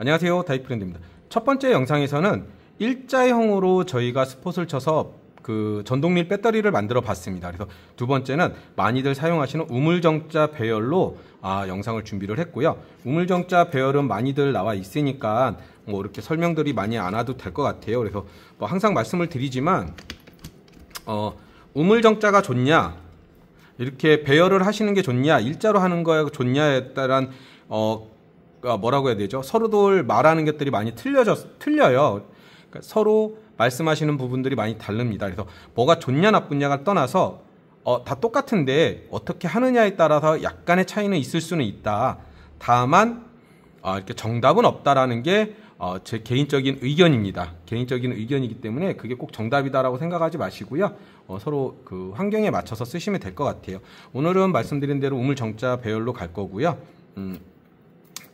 안녕하세요, 다이프렌드입니다. 첫 번째 영상에서는 일자형으로 저희가 스폿을 쳐서 그 전동릴 배터리를 만들어 봤습니다. 그래서 두 번째는 많이들 사용하시는 우물정자 배열로 영상을 준비를 했고요. 우물정자 배열은 많이들 나와 있으니까 뭐 이렇게 설명들이 많이 안 와도 될 것 같아요. 그래서 뭐 항상 말씀을 드리지만 우물정자가 좋냐, 이렇게 배열을 하시는 게 좋냐, 일자로 하는 거가 좋냐에 따른 뭐라고 해야 되죠? 서로들 말하는 것들이 많이 틀려요. 그러니까 서로 말씀하시는 부분들이 많이 다릅니다. 그래서 뭐가 좋냐 나쁘냐가 떠나서 다 똑같은데 어떻게 하느냐에 따라서 약간의 차이는 있을 수는 있다. 다만 이렇게 정답은 없다라는 게 제 개인적인 의견입니다. 개인적인 의견이기 때문에 그게 꼭 정답이다라고 생각하지 마시고요. 서로 그 환경에 맞춰서 쓰시면 될 것 같아요. 오늘은 말씀드린 대로 우물정자 배열로 갈 거고요.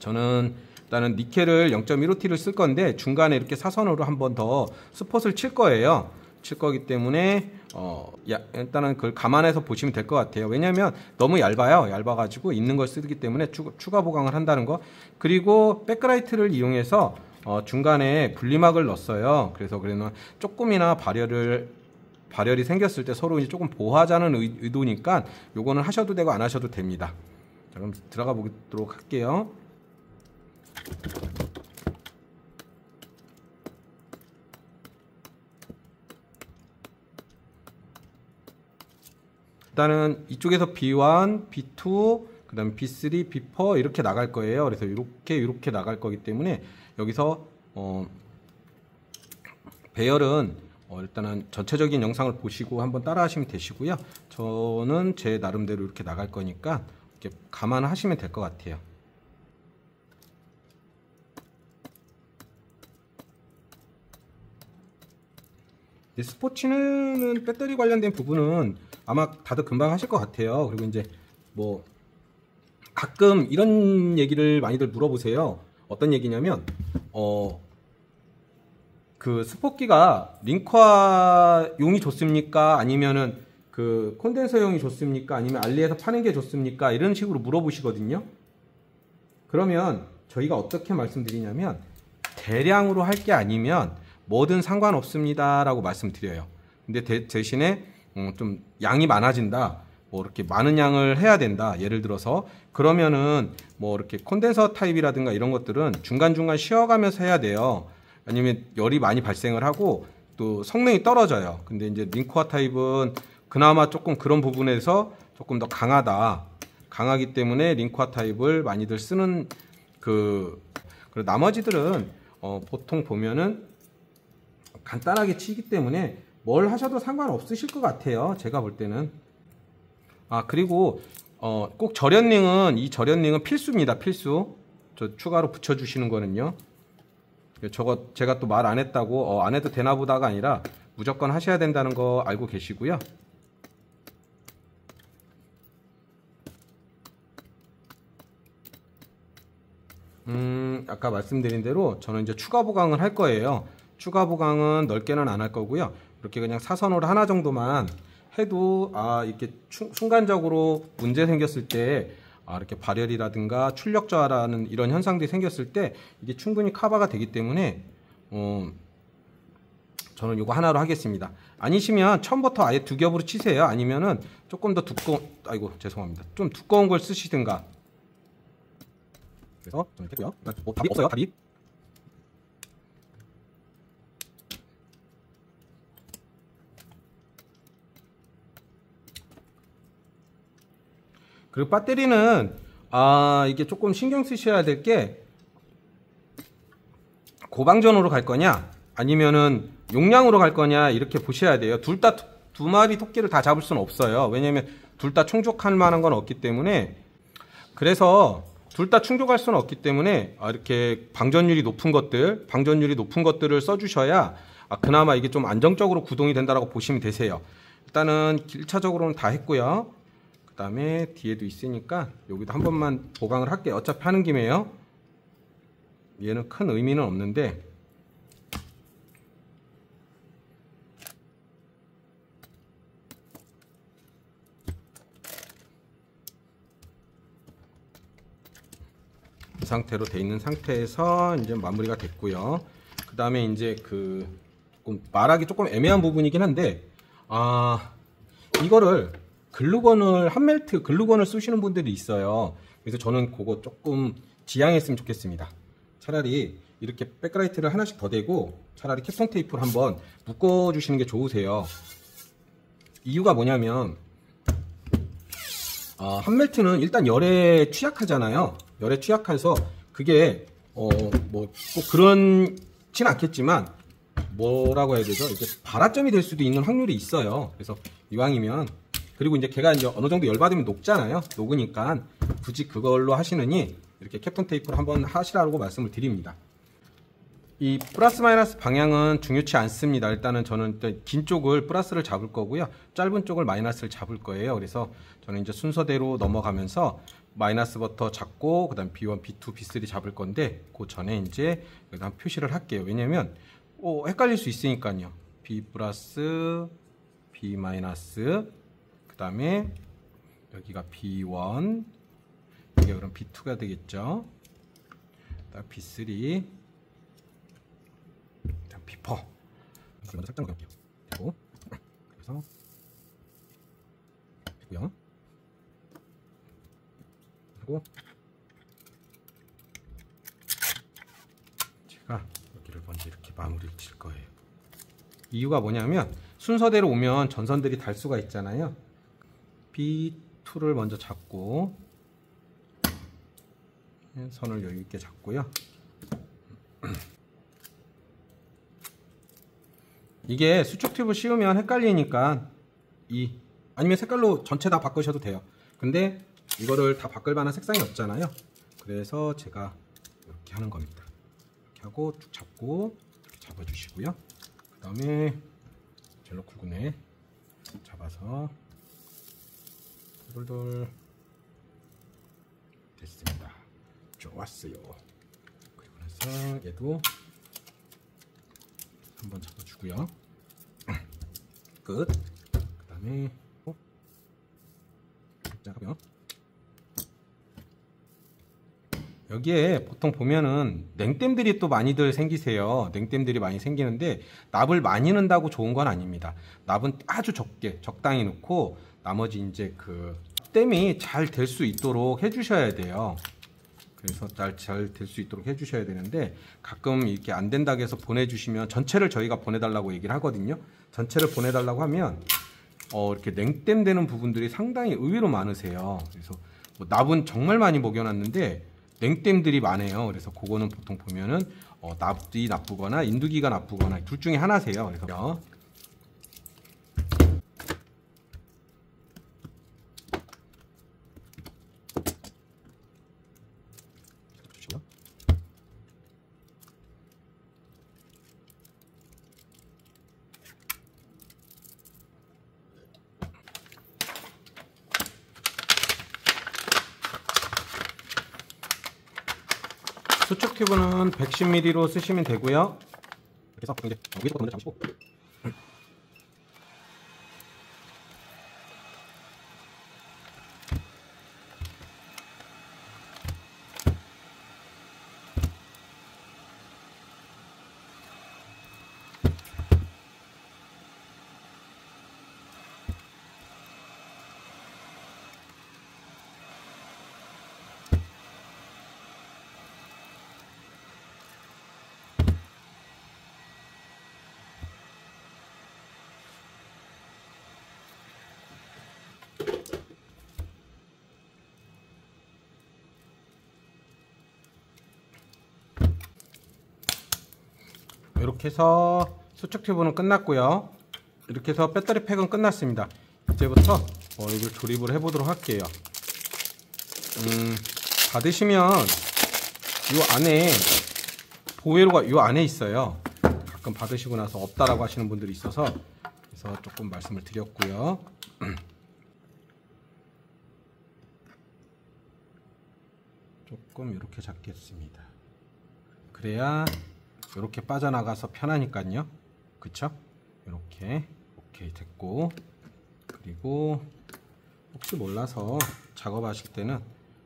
저는 일단은 니켈을 0.15T를 쓸 건데 중간에 이렇게 사선으로 한 번 더 스폿을 칠 거예요. 칠 거기 때문에 일단은 그걸 감안해서 보시면 될 것 같아요. 왜냐하면 너무 얇아요. 얇아가지고 있는 걸 쓰기 때문에 추가 보강을 한다는 거. 그리고 백라이트를 이용해서 중간에 분리막을 넣었어요. 그래서 그러면 조금이나 발열이 생겼을 때 서로 이제 조금 보호하자는 의도니까 요거는 하셔도 되고 안 하셔도 됩니다. 자, 그럼 들어가 보도록 할게요. 일단은 이쪽에서 B1, B2, 그 다음에 B3, B4 이렇게 나갈 거예요. 그래서 이렇게 나갈 거기 때문에 여기서 배열은 일단은 전체적인 영상을 보시고 한번 따라 하시면 되시고요. 저는 제 나름대로 이렇게 나갈 거니까 이렇게 감안하시면 될 것 같아요. 스포츠는 배터리 관련된 부분은 아마 다들 금방 하실 것 같아요. 그리고 이제 뭐 가끔 이런 얘기를 많이들 물어보세요. 어떤 얘기냐면 그 스포키가 링크화용이 좋습니까? 아니면은 그 콘덴서용이 좋습니까? 아니면 알리에서 파는 게 좋습니까? 이런 식으로 물어보시거든요. 그러면 저희가 어떻게 말씀드리냐면 대량으로 할 게 아니면 뭐든 상관없습니다 라고 말씀드려요. 근데 대신에 좀 양이 많아진다, 뭐 이렇게 많은 양을 해야 된다, 예를 들어서 그러면은 뭐 이렇게 콘덴서 타입이라든가 이런 것들은 중간중간 쉬어가면서 해야 돼요. 아니면 열이 많이 발생을 하고 또 성능이 떨어져요. 근데 이제 링크화 타입은 그나마 조금 그런 부분에서 조금 더 강하기 때문에 링크화 타입을 많이들 쓰는 그리고 나머지들은 보통 보면은 간단하게 치기 때문에 뭘 하셔도 상관없으실 것 같아요. 제가 볼 때는. 그리고 꼭 이 절연링은 필수입니다. 필수. 저 추가로 붙여주시는 거는요. 저거 제가 또 말 안 했다고 안 해도 되나 보다가 아니라 무조건 하셔야 된다는 거 알고 계시고요. 아까 말씀드린 대로 저는 이제 추가 보강을 할 거예요. 추가 보강은 넓게는 안 할 거고요. 이렇게 그냥 사선으로 하나 정도만 해도 이렇게 순간적으로 문제 생겼을 때 이렇게 발열이라든가 출력 저하라는 이런 현상들이 생겼을 때 이게 충분히 커버가 되기 때문에 저는 이거 하나로 하겠습니다. 아니시면 처음부터 아예 두 겹으로 치세요. 아니면은 조금 더 죄송합니다. 좀 두꺼운 걸 쓰시든가. 그래서 저는 했고요. 답이 없어요. 답이. 그리고 배터리는 이게 조금 신경 쓰셔야 될 게 고방전으로 갈 거냐 아니면은 용량으로 갈 거냐 이렇게 보셔야 돼요. 둘 다 두 마리 토끼를 다 잡을 수는 없어요. 왜냐면 둘 다 충족할 만한 건 없기 때문에. 그래서 둘 다 충족할 수는 없기 때문에 이렇게 방전율이 높은 것들을 써주셔야 그나마 이게 좀 안정적으로 구동이 된다라고 보시면 되세요. 일단은 1차적으로는 다 했고요. 그 다음에 뒤에도 있으니까 여기도 한 번만 보강을 할게요. 어차피 하는 김에요. 얘는 큰 의미는 없는데 이 상태로 돼 있는 상태에서 이제 마무리가 됐고요. 그 다음에 이제 그 조금 말하기 조금 애매한 부분이긴 한데, 이거를 글루건을 한멜트 글루건을 쓰시는 분들이 있어요. 그래서 저는 그거 조금 지양했으면 좋겠습니다. 차라리 이렇게 백라이트를 하나씩 더 대고 차라리 캡톤 테이프를 한번 묶어 주시는 게 좋으세요. 이유가 뭐냐면 한멜트는 일단 열에 취약하잖아요. 열에 취약해서 그게 뭐 꼭 그렇진 않겠지만 뭐라고 해야 되죠? 이게 발화점이 될 수도 있는 확률이 있어요. 그래서 이왕이면, 그리고 이제 걔가 이제 어느 정도 열받으면 녹잖아요. 녹으니까 굳이 그걸로 하시느니 이렇게 캡톤 테이프를 한번 하시라고 말씀을 드립니다. 이 플러스 마이너스 방향은 중요치 않습니다. 일단은 저는 긴 쪽을 플러스를 잡을 거고요. 짧은 쪽을 마이너스를 잡을 거예요. 그래서 저는 이제 순서대로 넘어가면서 마이너스부터 잡고 그다음 B1, B2, B3 잡을 건데 그 전에 이제 여기다 표시를 할게요. 왜냐면 헷갈릴 수 있으니까요. B 플러스, B 마이너스, 그 다음에 여기가 B1, 이게 그럼 B2가 되겠죠. 그다음 B3, 그다음 B4. 먼저 살짝 넣을게요. 그리고 그래서 됐고요. 그리고 제가 여기를 먼저 이렇게 마무리를 칠 거예요. 이유가 뭐냐면 순서대로 오면 전선들이 달 수가 있잖아요. B2를 먼저 잡고 선을 여유 있게 잡고요. 이게 수축 튜브 씌우면 헷갈리니까 아니면 색깔로 전체 다 바꾸셔도 돼요. 근데 이거를 다 바꿀 만한 색상이 없잖아요. 그래서 제가 이렇게 하는 겁니다. 이렇게 하고 쭉 잡고 이렇게 잡아주시고요. 그 다음에 젤로 쿨군에 잡아서 돌돌 됐습니다. 좋았어요. 그리고 나서 얘도 한번 잡아주고요. 끝. 그 다음에 하고요. 여기에 보통 보면은 냉댐들이 또 많이들 생기세요. 냉댐들이 많이 생기는데 납을 많이 넣는다고 좋은 건 아닙니다. 납은 아주 적당히 넣고 나머지 이제 그 댐이 잘 될 수 있도록 해주셔야 돼요. 그래서 잘 될 수 있도록 해주셔야 되는데 가끔 이렇게 안 된다고 해서 보내주시면 전체를 저희가 보내달라고 얘기를 하거든요. 전체를 보내달라고 하면 이렇게 냉댐 되는 부분들이 상당히 의외로 많으세요. 그래서 뭐 납은 정말 많이 먹여놨는데 냉댐들이 많아요. 그래서 그거는 보통 보면은 납이 나쁘거나 인두기가 나쁘거나 둘 중에 하나세요. 그래서 수축 튜브는 110mm로 쓰시면 되고요. 그래서 이제 위에서 먼저 잡으시고 이렇게 해서 수축 튜브는 끝났고요. 이렇게 해서 배터리 팩은 끝났습니다. 이제부터 이걸 조립을 해 보도록 할게요. 받으시면 이 안에 보회로가 이 안에 있어요. 가끔 받으시고 나서 없다라고 하시는 분들이 있어서 그래서 조금 말씀을 드렸고요. 조금 이렇게 잡겠습니다. 그래야 이렇게 빠져나가서 편하니까요. 그쵸? 이렇게 오케이 됐고, 그리고 혹시 몰라서 작업하실 때는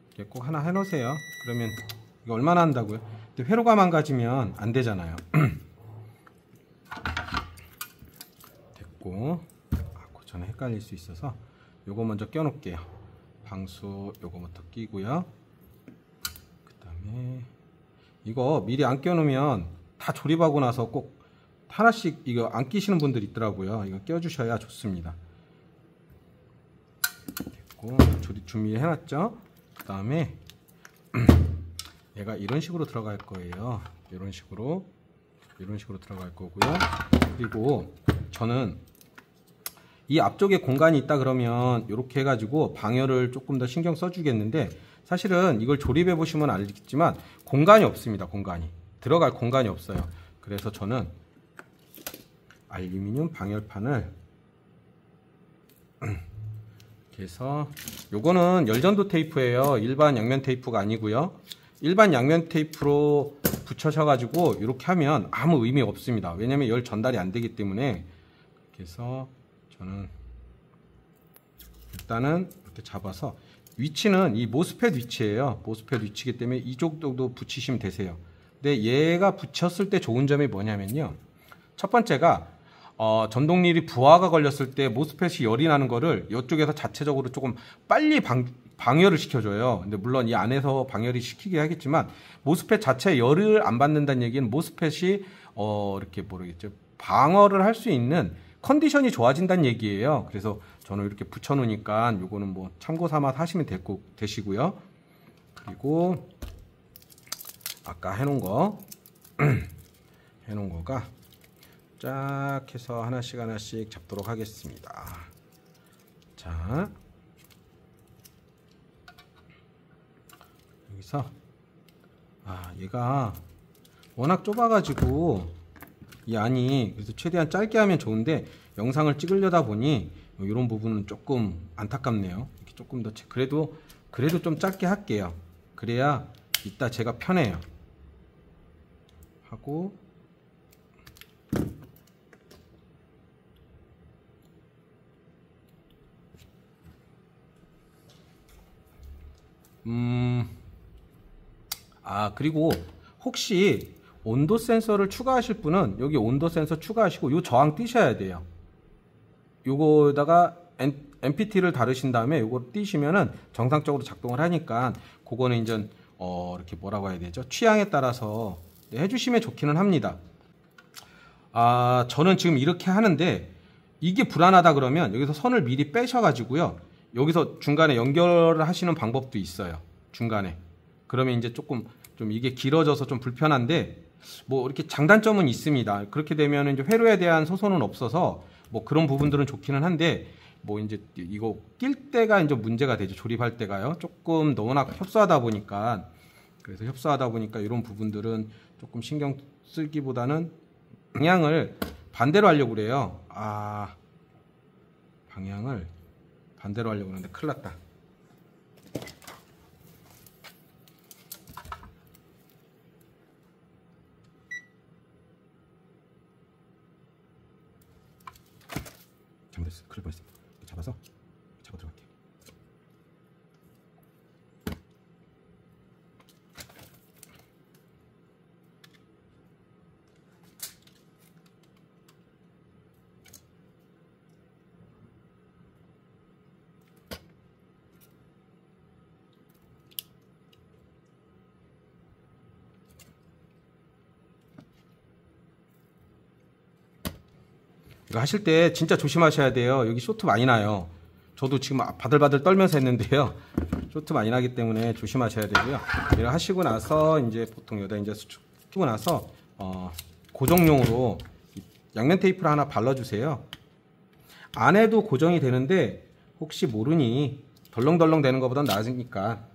이렇게 꼭 하나 해놓으세요. 그러면 이거 얼마나 한다고요? 근데 회로가 망가지면 안 되잖아요. 됐고, 그 전에 헷갈릴 수 있어서 요거 먼저 껴 놓을게요. 방수 요거부터 끼고요. 그 다음에 이거 미리 안 껴 놓으면 다 조립하고 나서 꼭 하나씩 이거 안 끼시는 분들 있더라고요. 이거 껴 주셔야 좋습니다. 됐고, 조립 준비해 놨죠. 그 다음에 얘가 이런 식으로 들어갈 거예요. 이런 식으로 들어갈 거고요. 그리고 저는 이 앞쪽에 공간이 있다 그러면 이렇게 해가지고 방열을 조금 더 신경 써주겠는데, 사실은 이걸 조립해 보시면 알겠지만 공간이 없습니다. 들어갈 공간이 없어요. 그래서 저는 알루미늄 방열판을 이렇게 해서, 요거는 열전도 테이프예요. 일반 양면 테이프가 아니고요. 일반 양면 테이프로 붙여셔가지고 이렇게 하면 아무 의미 없습니다. 왜냐면 열 전달이 안 되기 때문에. 그래서 저는 일단은 이렇게 잡아서, 위치는 이 모스펫 위치예요. 모스펫 위치이기 때문에 이쪽 정도 붙이시면 되세요. 근데 얘가 붙였을 때 좋은 점이 뭐냐면요, 첫 번째가 전동릴이 부하가 걸렸을 때 모스펫이 열이 나는 거를 이쪽에서 자체적으로 조금 빨리 방열을 시켜줘요. 근데 물론 이 안에서 방열이 시키게 하겠지만, 모스펫 자체에 열을 안 받는다는 얘기는 모스펫이 이렇게 모르겠죠, 방어를 할 수 있는 컨디션이 좋아진다는 얘기예요. 그래서 저는 이렇게 붙여 놓으니까 요거는 뭐 참고 삼아 하시면 되시고요. 그리고 아까 해놓은 거가 쫙 해서 하나씩 잡도록 하겠습니다. 자, 여기서 얘가 워낙 좁아가지고 이 안이, 그래서 최대한 짧게 하면 좋은데 영상을 찍으려다 보니 이런 부분은 조금 안타깝네요. 이렇게 조금 더, 그래도 좀 짧게 할게요. 그래야 이따 제가 편해요. 하고, 그리고 혹시 온도 센서를 추가하실 분은 여기 온도 센서 추가하시고 요 저항 띄셔야 돼요. 요거다가 MPT를 다루신 다음에 요거 띄시면은 정상적으로 작동을 하니까, 그거는 이제 이렇게 뭐라고 해야 되죠? 취향에 따라서 해주시면 좋기는 합니다. 저는 지금 이렇게 하는데, 이게 불안하다 그러면 여기서 선을 미리 빼셔가지고요, 여기서 중간에 연결을 하시는 방법도 있어요. 중간에. 그러면 이제 좀 이게 길어져서 좀 불편한데, 뭐 이렇게 장단점은 있습니다. 그렇게 되면 이제 회로에 대한 소손은 없어서 뭐 그런 부분들은 좋기는 한데, 뭐 이제 이거 낄 때가 이제 문제가 되죠. 조립할 때가요. 조금 너무나 협소하다 보니까, 이런 부분들은 조금 신경 쓰기보다는 방향을 반대로 하려고 그래요. 방향을 반대로 하려고 하는데 큰일 났다. 잘못했어. 큰일 뻔했어. 잡아서 잡아 들어갈게요. 이거 하실 때 진짜 조심하셔야 돼요. 여기 쇼트 많이 나요. 저도 지금 바들바들 떨면서 했는데요. 쇼트 많이 나기 때문에 조심하셔야 되고요. 이렇게 하시고 나서 이제 보통 여기다 이제 수축하고 나서 고정용으로 양면 테이프를 하나 발라주세요. 안에도 고정이 되는데 혹시 모르니 덜렁덜렁 되는 것보단 나으니까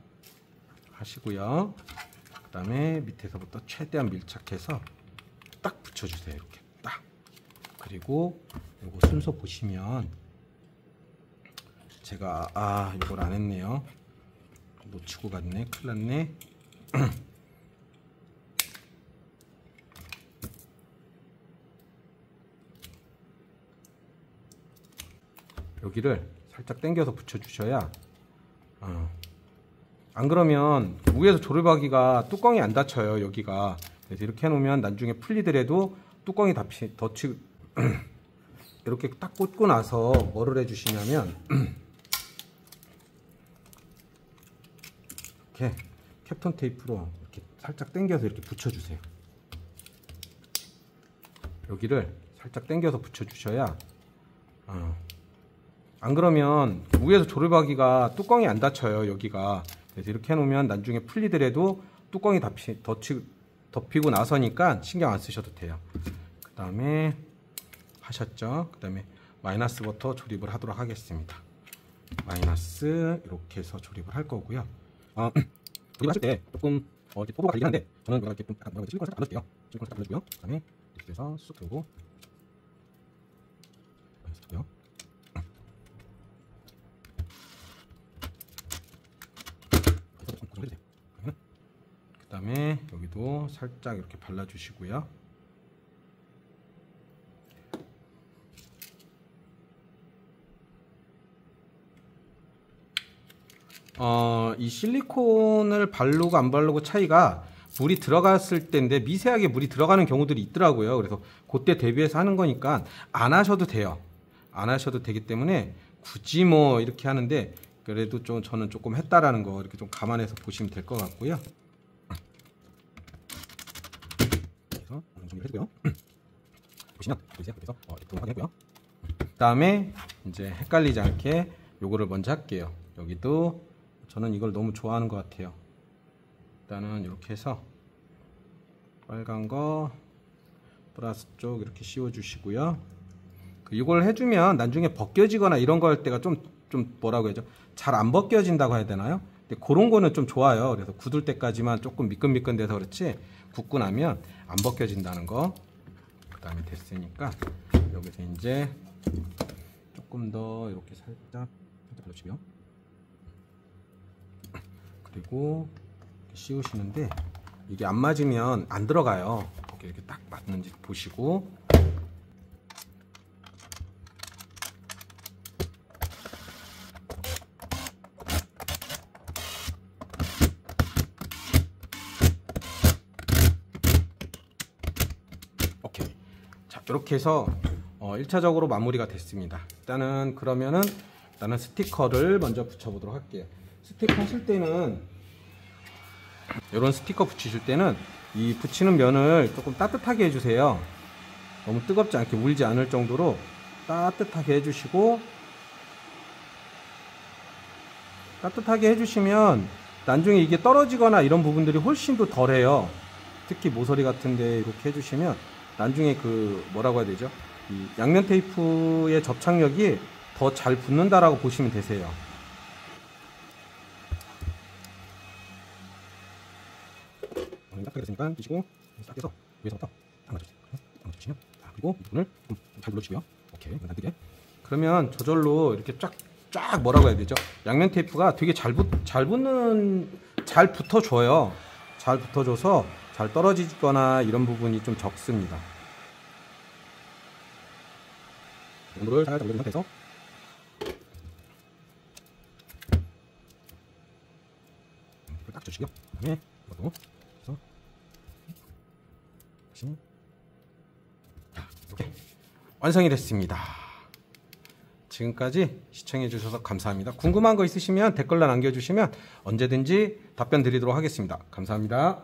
하시고요. 그 다음에 밑에서부터 최대한 밀착해서 딱 붙여주세요. 이렇게 딱. 그리고 이거 순서 보시면 제가 이걸 안 했네요. 놓치고 갔네. 큰일 났네. 여기를 살짝 당겨서 붙여 주셔야 안 그러면 위에서 조립하기가 뚜껑이 안 닫혀요, 여기가. 그래서 이렇게 해놓으면 나중에 풀리더라도 뚜껑이 닫히 이렇게 딱 꽂고 나서 뭐를 해주시냐면 이렇게 캡톤 테이프로 이렇게 살짝 당겨서 이렇게 붙여주세요. 여기를 살짝 당겨서 붙여주셔야 안 그러면 위에서 조립하기가 뚜껑이 안 닫혀요, 여기가. 그래서 이렇게 해놓으면 나중에 풀리더라도 뚜껑이 덮이고 나서니까 신경 안 쓰셔도 돼요. 그 다음에 하셨죠? 그 다음에 마이너스부터 조립을 하도록 하겠습니다. 마이너스 이렇게 해서 조립을 할 거고요. 조립하실 때 조금 이렇게 포부가 갈리긴 한데 저는 이렇게 좀 약간 실리콘을 딱 발라줄게요. 실리콘을 딱 발라주고요. 그 다음에 이렇게 해서 쑥 들고 마이너스 두고요. 그 다음에 여기도 살짝 이렇게 발라주시고요. 이 실리콘을 바르고 안 바르고 차이가 물이 들어갔을 때인데 미세하게 물이 들어가는 경우들이 있더라고요. 그래서 그때 대비해서 하는 거니까 안 하셔도 돼요. 안 하셔도 되기 때문에 굳이 뭐 이렇게 하는데 그래도 좀 저는 조금 했다라는 거 이렇게 좀 감안해서 보시면 될 것 같고요. 그래서 정리를 해주고요. 보시면 그래서 이렇게 확인했고요. 그다음에 이제 헷갈리지 않게 요거를 먼저 할게요. 여기도 저는 이걸 너무 좋아하는 것 같아요. 일단은 이렇게 해서 빨간 거 플러스 쪽 이렇게 씌워 주시고요. 이걸 해주면 나중에 벗겨지거나 이런 거 할 때가 좀 뭐라고 해야죠? 잘 안 벗겨진다고 해야 되나요? 근데 그런 거는 좀 좋아요. 그래서 굳을 때까지만 조금 미끈미끈 돼서 그렇지 굳고 나면 안 벗겨진다는 거. 그 다음에 됐으니까 여기서 이제 조금 더 이렇게 살짝 발라주시고요. 그리고 이렇게 씌우시는데 이게 안 맞으면 안 들어가요. 이렇게 딱 맞는지 보시고 오케이. 자, 이렇게 해서 1차적으로 마무리가 됐습니다. 일단은 그러면은 나는 스티커를 먼저 붙여보도록 할게요. 스티커 하실 때는 이런 스티커 붙이실 때는 이 붙이는 면을 조금 따뜻하게 해주세요. 너무 뜨겁지 않게 울지 않을 정도로 따뜻하게 해주시고 따뜻하게 해주시면 나중에 이게 떨어지거나 이런 부분들이 훨씬 더 덜해요. 특히 모서리 같은데 이렇게 해주시면 나중에 그 뭐라고 해야 되죠? 이 양면 테이프의 접착력이 더 잘 붙는다라고 보시면 되세요. 딱 됐으니까 끼시고 딱 해서 위에서부터 딱 맞춰주세요. 딱 맞춰주시면 그리고 이 부분을 좀 잘 눌러주시고요. 오케이, 안 뜨게. 그러면 저절로 이렇게 쫙 뭐라고 해야 되죠? 양면 테이프가 되게 잘 붙어줘요. 잘 붙어줘서 잘 떨어지거나 이런 부분이 좀 적습니다. 물을 살짝 올려준 상태에서 딱 주시고요. 그다음에 이것도 해서 다시 이렇게 완성이 됐습니다. 지금까지 시청해 주셔서 감사합니다. 궁금한 거 있으시면 댓글로 남겨주시면 언제든지 답변 드리도록 하겠습니다. 감사합니다.